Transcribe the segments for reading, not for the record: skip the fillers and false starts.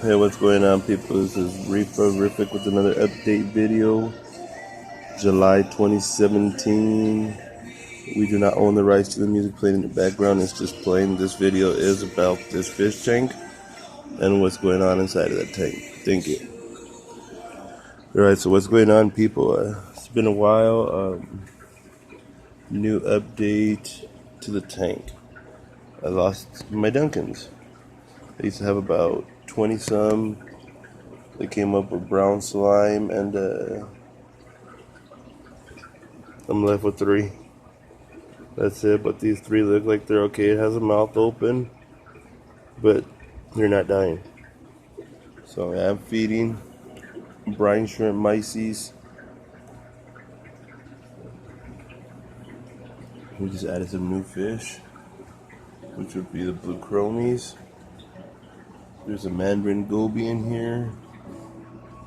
Hey, what's going on, people? This is Reef A Rific with another update video. July 2017. We do not own the rights to the music playing in the background. It's just playing. This video is about this fish tank and what's going on inside of that tank. Thank you. Alright, so what's going on, people? It's been a while. New update to the tank. I lost my Duncans. I used to have about 20 some. They came up with brown slime, and I'm left with 3. That's it, but these 3 look like they're okay. It has a mouth open, but they're not dying. So yeah, I'm feeding brine shrimp myces. We just added some new fish, which would be the blue chromis. There's a mandarin goby in here,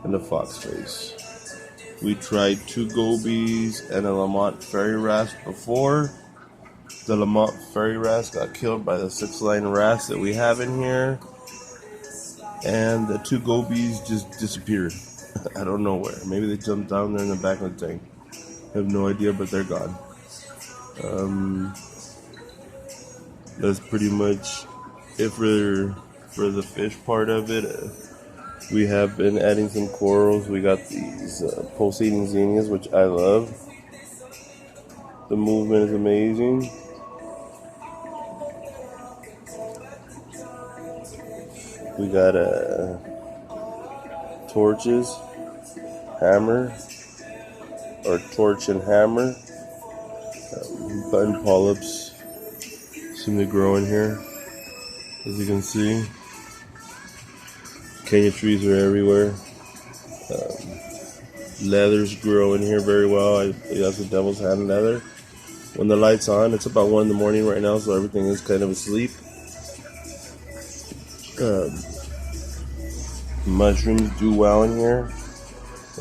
and a foxface. We tried 2 gobies and a Lamont fairy wrasse before. The Lamont fairy wrasse got killed by the 6-line wrasse that we have in here, and the 2 gobies just disappeared out of nowhere. Maybe they jumped down there in the back of the tank. I have no idea, but they're gone. That's pretty much it for the fish part of it. We have been adding some corals. We got these pulsating zinnias, which I love. The movement is amazing. We got torches, hammer, or torch and hammer. Button polyps seem to grow in here, as you can see. Kenya trees are everywhere. Leathers grow in here very well. That's the devil's hand leather. When the light's on, it's about 1 in the morning right now, so everything is kind of asleep. Mushrooms do well in here.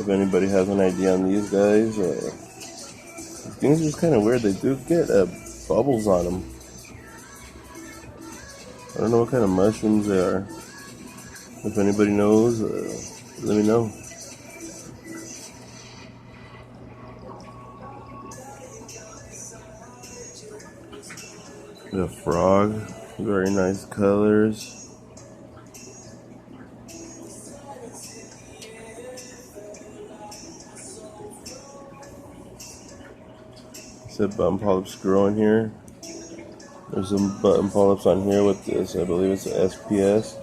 If anybody has an idea on these guys, things are just kind of weird. They do get bubbles on them. I don't know what kind of mushrooms they are. If anybody knows, let me know. The frog, very nice colors. Said button polyps grow in here. There's some button polyps on here with this. I believe it's an SPS.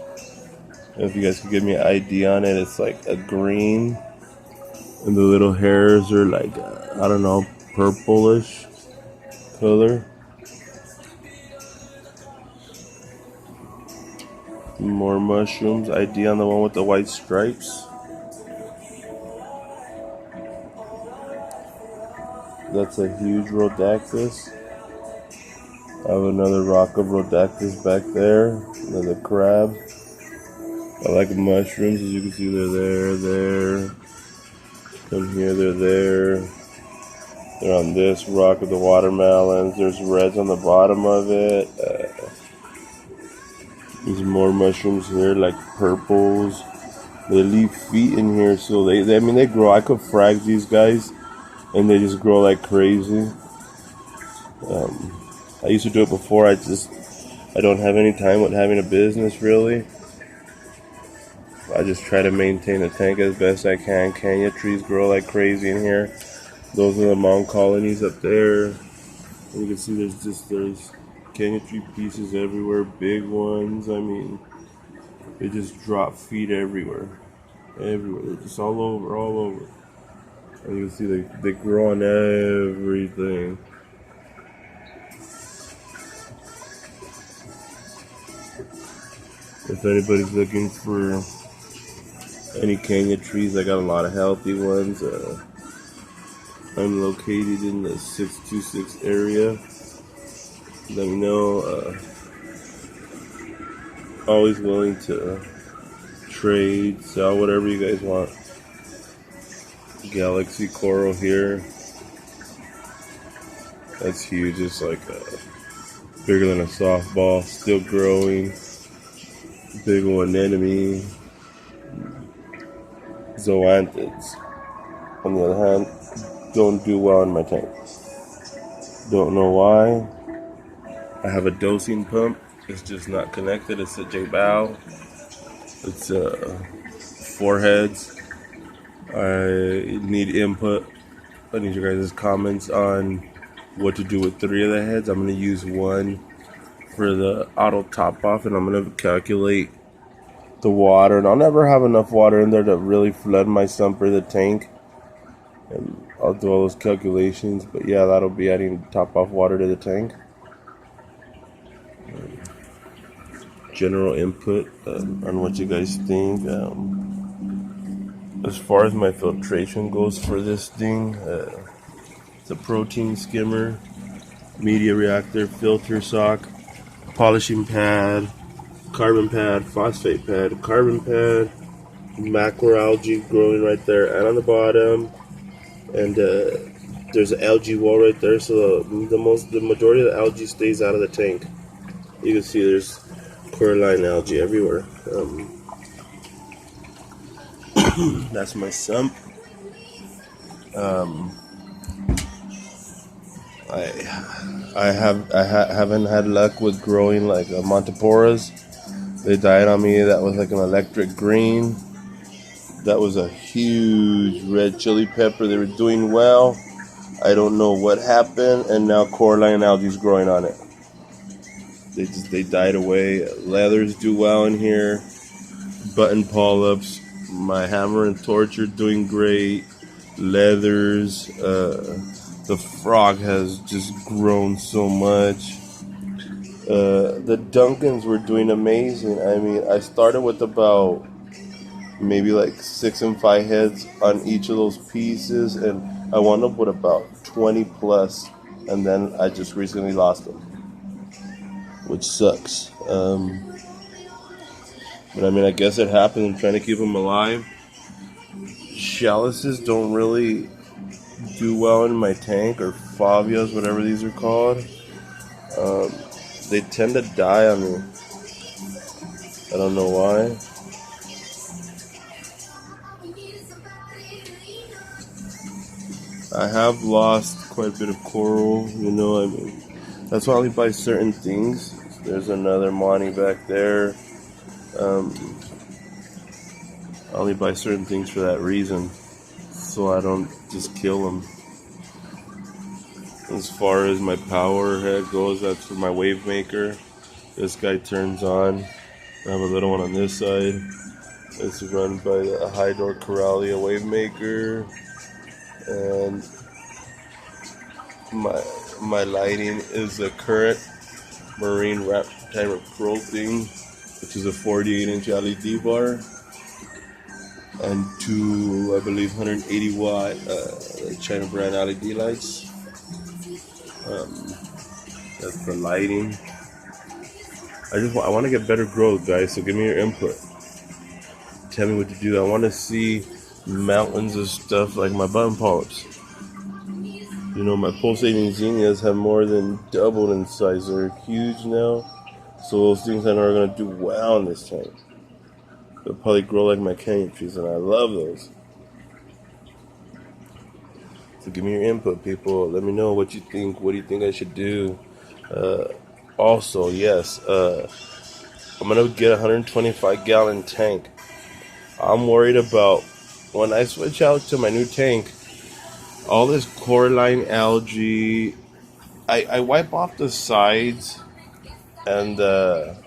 If you guys could give me an ID on it, it's like a green, and the little hairs are like I don't know, purplish color. More mushrooms. ID on the one with the white stripes. That's a huge Rhodactis. I have another rock of Rhodactis back there. Another crab. I like mushrooms. As you can see, they're there. Come here, they're there. They're on this rock of the watermelons. There's reds on the bottom of it. There's more mushrooms here, like purples. They leave feet in here, so they grow. I could frag these guys, and they just grow like crazy. I used to do it before. I don't have any time with having a business, really. I just try to maintain the tank as best I can. Kenya trees grow like crazy in here. Those are the mound colonies up there. And you can see there's Kenya tree pieces everywhere, big ones. I mean, they just drop feet everywhere. They're just all over. And you can see they grow on everything. If anybody's looking for any Kenya trees, I got a lot of healthy ones. I'm located in the 626 area. Let me know. Always willing to trade, sell, whatever you guys want. Galaxy coral here. That's huge. It's like bigger than a softball. Still growing. Big one anemone. zoanthids, on the other hand, don't do well in my tank. Don't know why. I have a dosing pump. It's just not connected. It's a J-bow. It's 4 heads. I need input. I need your guys' comments on what to do with 3 of the heads. I'm going to use one for the auto top off, and I'm going to calculate the water. And I'll never have enough water in there to really flood my sump or the tank. And I'll do all those calculations. But yeah, that'll be adding top off water to the tank. General input on what you guys think. As far as my filtration goes for this thing, it's a protein skimmer, media reactor, filter sock, polishing pad, carbon pad, phosphate pad, carbon pad, macroalgae growing right there and on the bottom, and there's an algae wall right there, so the majority of the algae stays out of the tank. You can see there's coralline algae everywhere. That's my sump. I haven't had luck with growing like Monteporas. They died on me. That was like an electric green. That was a huge red chili pepper. They were doing well. I don't know what happened, and now coralline algae is growing on it. They died away. Leathers do well in here. Button polyps. My hammer and torch are doing great. Leathers. The frog has just grown so much. The Duncans were doing amazing. I mean, I started with about maybe like 6 and 5 heads on each of those pieces, and I wound up with about 20 plus, and then I just recently lost them, which sucks. But I mean, I guess it happens. I'm trying to keep them alive. Chalices don't really do well in my tank, or favias, whatever these are called. They tend to die on me. I don't know why. I have lost quite a bit of coral, I mean, that's why I only buy certain things. There's another Monty back there. I only buy certain things for that reason, so I don't just kill them. As far as my power head goes, that's for my wave maker. This guy turns on. I have a little one on this side. It's run by the Hydro Coralia wave maker. And my lighting is a current marine wrap timer pro thing, which is a 48-inch LED bar, and 2, I believe, 180 watt China brand LED lights. That's for lighting. I want to get better growth, guys. So give me your input. Tell me what to do. I want to see mountains of stuff like my button polyps. My pulsating zinnias have more than doubled in size. They're huge now. So those things I know are going to do well in this tank. They'll probably grow like my canyon trees, and I love those. So give me your input, people. Let me know what you think. What do you think I should do? Also, yes, I'm going to get a 125-gallon tank. I'm worried about when I switch out to my new tank, all this coralline algae. I wipe off the sides and the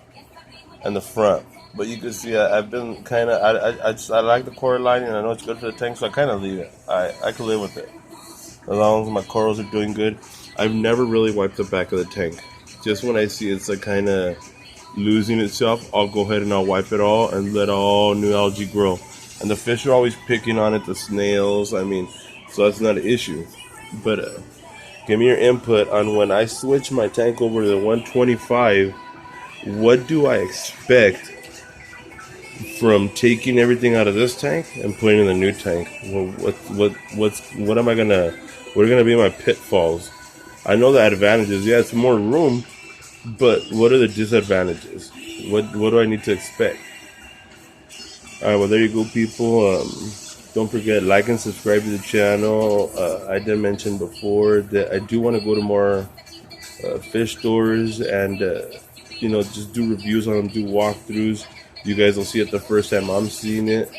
front, but you can see I've been kind of I like the coralline, and I know it's good for the tank, so I kind of leave it. I can live with it as long as my corals are doing good. I've never really wiped the back of the tank. Just when I see it's like kind of losing itself, I'll go ahead and I'll wipe it all and let all new algae grow. And the fish are always picking on it, the snails. I mean, so that's not an issue. But give me your input on when I switch my tank over to the 125. What do I expect from taking everything out of this tank and putting in the new tank? What am I gonna? What are gonna be my pitfalls? I know the advantages. Yeah, it's more room, but what are the disadvantages? What do I need to expect? All right, well, there you go, people. Don't forget, like and subscribe to the channel. I did mention before that I do want to go to more fish stores and just do reviews on them, do walkthroughs. You guys will see it the first time I'm seeing it,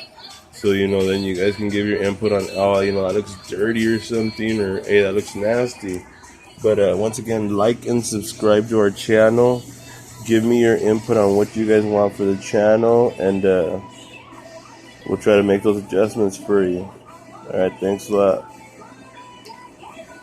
so then you guys can give your input on, oh, that looks dirty or something, or hey, that looks nasty. But once again, like and subscribe to our channel. Give me your input on what you guys want for the channel, and we'll try to make those adjustments for you. Alright, thanks a lot.